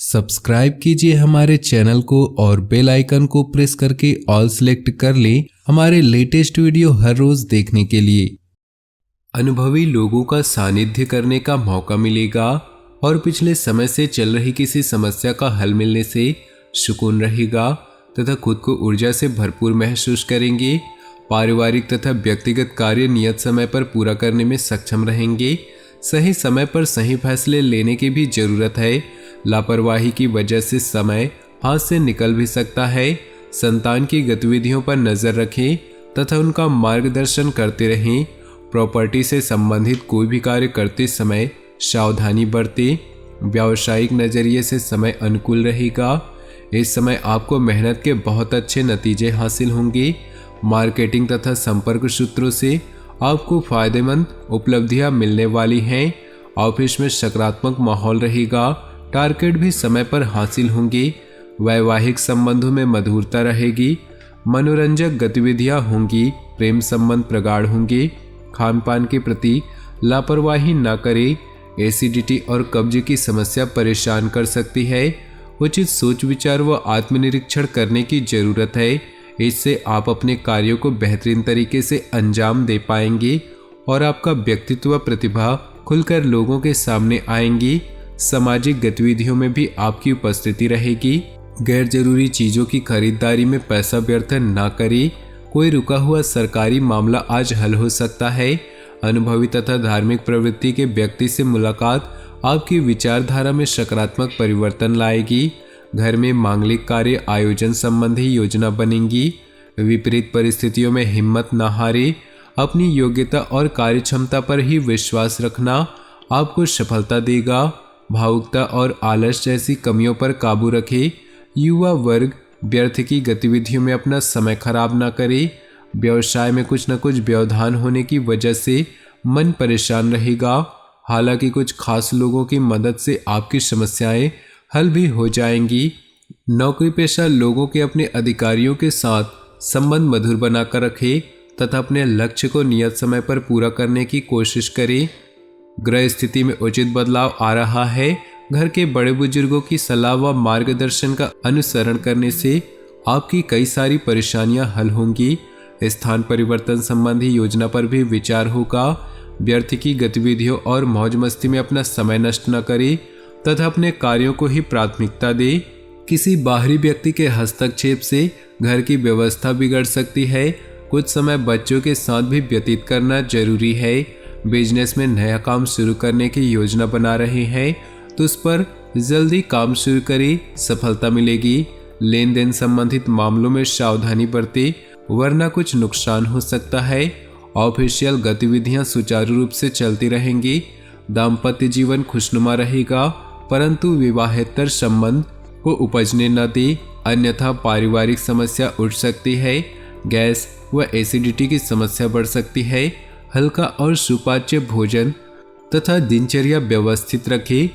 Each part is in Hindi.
सब्सक्राइब कीजिए हमारे चैनल को और बेल आइकन को प्रेस करके ऑल सेलेक्ट कर लें हमारे लेटेस्ट वीडियो हर रोज देखने के लिए। अनुभवी लोगों का सानिध्य करने का मौका मिलेगा और पिछले समय से चल रही किसी समस्या का हल मिलने से सुकून रहेगा तथा खुद को ऊर्जा से भरपूर महसूस करेंगे। पारिवारिक तथा व्यक्तिगत कार्य नियत समय पर पूरा करने में सक्षम रहेंगे। सही समय पर सही फैसले लेने की भी जरूरत है। लापरवाही की वजह से समय हाथ से निकल भी सकता है। संतान की गतिविधियों पर नजर रखें तथा उनका मार्गदर्शन करते रहें। प्रॉपर्टी से संबंधित कोई भी कार्य करते समय सावधानी बरतें। व्यावसायिक नजरिए से समय अनुकूल रहेगा। इस समय आपको मेहनत के बहुत अच्छे नतीजे हासिल होंगे। मार्केटिंग तथा संपर्क सूत्रों से आपको फायदेमंद उपलब्धियां मिलने वाली हैं। ऑफिस में सकारात्मक माहौल रहेगा। टारगेट भी समय पर हासिल होंगे। वैवाहिक संबंधों में मधुरता रहेगी। मनोरंजक गतिविधियां होंगी। प्रेम संबंध प्रगाढ़ होंगे। खान पान के प्रति लापरवाही न करें। एसिडिटी और कब्ज की समस्या परेशान कर सकती है। उचित सोच विचार व आत्मनिरीक्षण करने की जरूरत है। इससे आप अपने कार्यों को बेहतरीन तरीके से अंजाम दे पाएंगे और आपका व्यक्तित्व प्रतिभा खुलकर लोगों के सामने आएंगी। सामाजिक गतिविधियों में भी आपकी उपस्थिति रहेगी। गैर जरूरी चीजों की खरीदारी में पैसा व्यर्थ न करें। कोई रुका हुआ सरकारी मामला आज हल हो सकता है। अनुभवी तथा धार्मिक प्रवृत्ति के व्यक्ति से मुलाकात आपकी विचारधारा में सकारात्मक परिवर्तन लाएगी। घर में मांगलिक कार्य आयोजन संबंधी योजना बनेगी। विपरीत परिस्थितियों में हिम्मत न हारे। अपनी योग्यता और कार्यक्षमता पर ही विश्वास रखना आपको सफलता देगा। भावुकता और आलस जैसी कमियों पर काबू रखें। युवा वर्ग व्यर्थ की गतिविधियों में अपना समय खराब न करे। व्यवसाय में कुछ न कुछ व्यवधान होने की वजह से मन परेशान रहेगा। हालांकि कुछ खास लोगों की मदद से आपकी समस्याएं हल भी हो जाएंगी। नौकरी पेशा लोगों के अपने अधिकारियों के साथ संबंध मधुर बनाकर रखें तथा अपने लक्ष्य को नियत समय पर पूरा करने की कोशिश करें। ग्रह स्थिति में उचित बदलाव आ रहा है। घर के बड़े बुजुर्गों की सलाह व मार्गदर्शन का अनुसरण करने से आपकी कई सारी परेशानियां हल होंगी। स्थान परिवर्तन संबंधी योजना पर भी विचार होगा। व्यर्थ की गतिविधियों और मौज मस्ती में अपना समय नष्ट न करें तथा अपने कार्यों को ही प्राथमिकता दे। किसी बाहरी व्यक्ति के हस्तक्षेप से घर की व्यवस्था बिगड़ सकती है। कुछ समय बच्चों के साथ भी व्यतीत करना जरूरी है। बिजनेस में नया काम शुरू करने की योजना बना रहे हैं तो उस पर जल्दी काम शुरू करें, सफलता मिलेगी। लेन देन संबंधित मामलों में सावधानी बरतें वरना कुछ नुकसान हो सकता है। ऑफिशियल गतिविधियां सुचारू रूप से चलती रहेंगी। दाम्पत्य जीवन खुशनुमा रहेगा परंतु विवाहेतर संबंध को उपजने न दे, अन्यथा पारिवारिक समस्या उठ सकती है। गैस व एसिडिटी की समस्या बढ़ सकती है। हल्का और सुपाच्य भोजन तथा दिनचर्या व्यवस्थित रखें।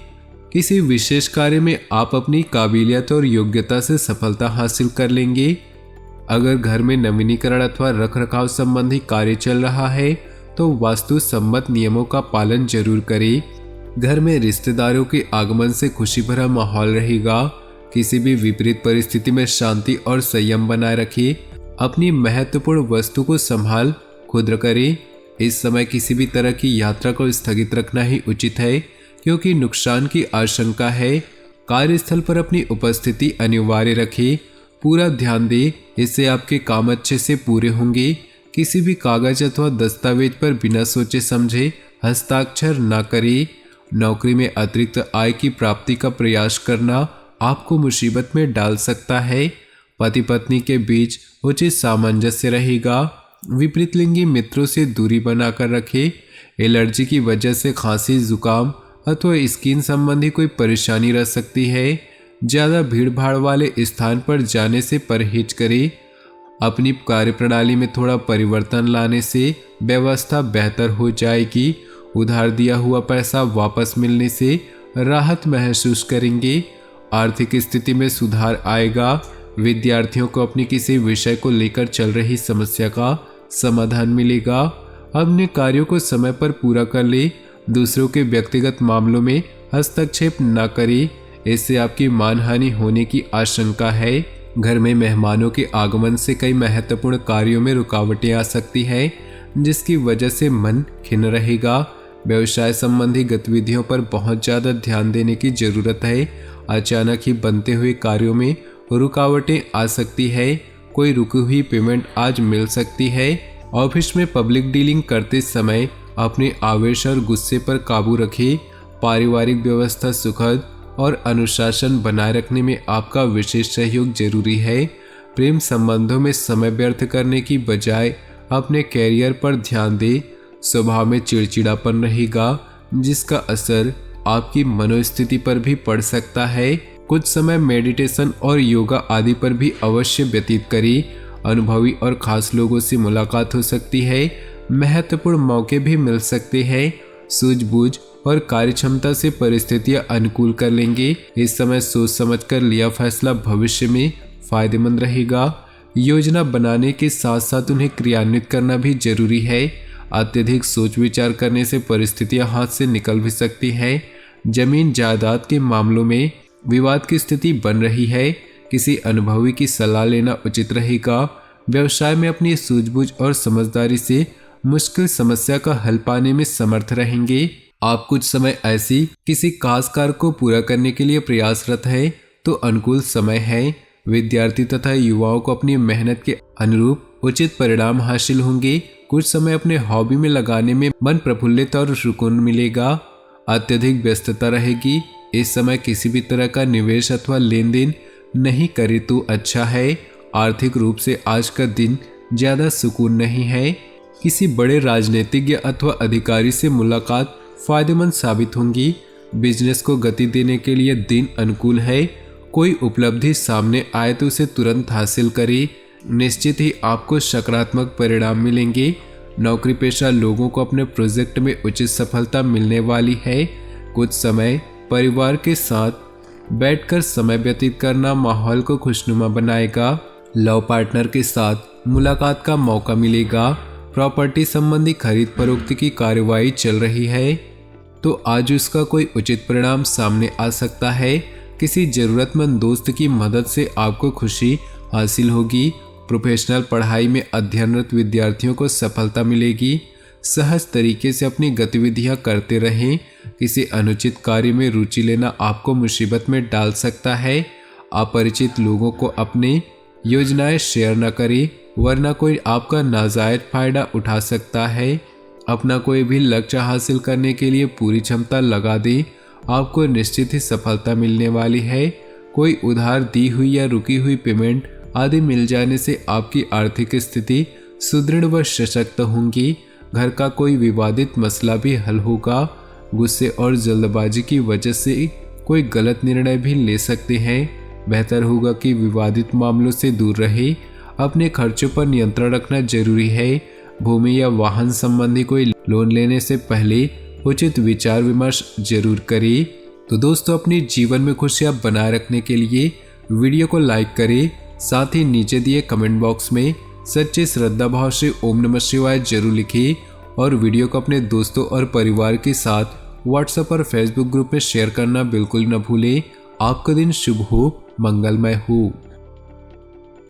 किसी विशेष कार्य में आप अपनी काबिलियत और योग्यता से सफलता हासिल कर लेंगे। अगर घर में नवीनीकरण अथवा रखरखाव संबंधी कार्य चल रहा है तो वास्तु सम्मत नियमों का पालन जरूर करें। घर में रिश्तेदारों के आगमन से खुशी भरा माहौल रहेगा। किसी भी विपरीत परिस्थिति में शांति और संयम बनाए रखें। अपनी महत्वपूर्ण वस्तु को संभाल खुद करें। इस समय किसी भी तरह की यात्रा को स्थगित रखना ही उचित है क्योंकि नुकसान की आशंका है। कार्यस्थल पर अपनी उपस्थिति अनिवार्य रखें। पूरा ध्यान दें, इससे आपके काम अच्छे से पूरे होंगे। किसी भी कागज अथवा दस्तावेज पर बिना सोचे समझे हस्ताक्षर न करें। नौकरी में अतिरिक्त आय की प्राप्ति का प्रयास करना आपको मुसीबत में डाल सकता है। पति पत्नी के बीच उचित सामंजस्य रहेगा। विपरीत लिंगी मित्रों से दूरी बनाकर रखें। एलर्जी की वजह से खांसी, जुकाम अथवा स्किन संबंधी कोई परेशानी रह सकती है। ज़्यादा भीड़ भाड़ वाले स्थान पर जाने से परहेज करें। अपनी कार्यप्रणाली में थोड़ा परिवर्तन लाने से व्यवस्था बेहतर हो जाएगी। उधार दिया हुआ पैसा वापस मिलने से राहत महसूस करेंगे। आर्थिक स्थिति में सुधार आएगा। विद्यार्थियों को अपनी किसी विषय को लेकर चल रही समस्या का समाधान मिलेगा। अपने कार्यों को समय पर पूरा कर ले। दूसरों के व्यक्तिगत मामलों में हस्तक्षेप न करें। इससे आपकी मानहानि होने की आशंका है। घर में मेहमानों के आगमन से कई महत्वपूर्ण कार्यों में रुकावटें आ सकती है, जिसकी वजह से मन खिन्न रहेगा। व्यवसाय संबंधी गतिविधियों पर बहुत ज़्यादा ध्यान देने की जरूरत है। अचानक ही बनते हुए कार्यों में रुकावटें आ सकती है। कोई रुकी हुई पेमेंट आज मिल सकती है। ऑफिस में पब्लिक डीलिंग करते समय अपने आवेश और गुस्से पर काबू रखें। पारिवारिक व्यवस्था सुखद और अनुशासन बनाए रखने में आपका विशेष सहयोग जरूरी है। प्रेम संबंधों में समय व्यर्थ करने की बजाय अपने कैरियर पर ध्यान दें। स्वभाव में चिड़चिड़ापन रहेगा, जिसका असर आपकी मनोस्थिति पर भी पड़ सकता है। कुछ समय मेडिटेशन और योगा आदि पर भी अवश्य व्यतीत करें। अनुभवी और खास लोगों से मुलाकात हो सकती है। महत्वपूर्ण मौके भी मिल सकते हैं। सूझबूझ और कार्यक्षमता से परिस्थितियां अनुकूल कर लेंगे। इस समय सोच समझकर लिया फैसला भविष्य में फायदेमंद रहेगा। योजना बनाने के साथ साथ उन्हें क्रियान्वित करना भी जरूरी है। अत्यधिक सोच विचार करने से परिस्थितियां हाथ से निकल भी सकती हैं। जमीन जायदाद के मामलों में विवाद की स्थिति बन रही है। किसी अनुभवी की सलाह लेना उचित रहेगा। व्यवसाय में अपनी सूझबूझ और समझदारी से मुश्किल समस्या का हल पाने में समर्थ रहेंगे। आप कुछ समय ऐसी किसी खास कार्य को पूरा करने के लिए प्रयासरत है तो अनुकूल समय है। विद्यार्थी तथा युवाओं को अपनी मेहनत के अनुरूप उचित परिणाम हासिल होंगे। कुछ समय अपने हॉबी में लगाने में मन प्रफुल्लित और सुकून मिलेगा। अत्यधिक व्यस्तता रहेगी। इस समय किसी भी तरह का निवेश अथवा लेन देन नहीं करे तो अच्छा है। आर्थिक रूप से आज का दिन ज्यादा सुकून नहीं है। किसी बड़े राजनीतिज्ञ अथवा अधिकारी से मुलाकात फायदेमंद साबित होंगी। बिजनेस को गति देने के लिए दिन अनुकूल है। कोई उपलब्धि सामने आए तो उसे तुरंत हासिल करें। निश्चित ही आपको सकारात्मक परिणाम मिलेंगे। नौकरी पेशा लोगों को अपने प्रोजेक्ट में उचित सफलता मिलने वाली है। कुछ समय परिवार के साथ बैठकर समय व्यतीत करना माहौल को खुशनुमा बनाएगा। लव पार्टनर के साथ मुलाकात का मौका मिलेगा। प्रॉपर्टी संबंधी खरीद फरोख्त की कार्यवाही चल रही है तो आज उसका कोई उचित परिणाम सामने आ सकता है। किसी जरूरतमंद दोस्त की मदद से आपको खुशी हासिल होगी। प्रोफेशनल पढ़ाई में अध्ययनरत विद्यार्थियों को सफलता मिलेगी। सहज तरीके से अपनी गतिविधियां करते रहें। किसी अनुचित कार्य में रुचि लेना आपको मुसीबत में डाल सकता है। अपरिचित लोगों को अपने योजनाएं शेयर न करें, वरना कोई आपका नाजायज फायदा उठा सकता है। अपना कोई भी लक्ष्य हासिल करने के लिए पूरी क्षमता लगा दें। आपको निश्चित ही सफलता मिलने वाली है। कोई उधार दी हुई या रुकी हुई पेमेंट आदि मिल जाने से आपकी आर्थिक स्थिति सुदृढ़ व सशक्त होंगी। घर का कोई विवादित मसला भी हल होगा। गुस्से और जल्दबाजी की वजह से कोई गलत निर्णय भी ले सकते हैं। बेहतर होगा कि विवादित मामलों से दूर रहे। अपने खर्चों पर नियंत्रण रखना जरूरी है। भूमि या वाहन संबंधी कोई लोन लेने से पहले उचित विचार विमर्श जरूर करें। तो दोस्तों, अपने जीवन में खुशियां बनाए रखने के लिए वीडियो को लाइक करें। साथ ही नीचे दिए कमेंट बॉक्स में सच्चे श्रद्धा भाव से ओम नमः शिवाय जरूर लिखिए और वीडियो को अपने दोस्तों और परिवार के साथ व्हाट्सएप और फेसबुक ग्रुप में शेयर करना बिल्कुल न भूलें। आपका दिन शुभ हो, मंगलमय हो।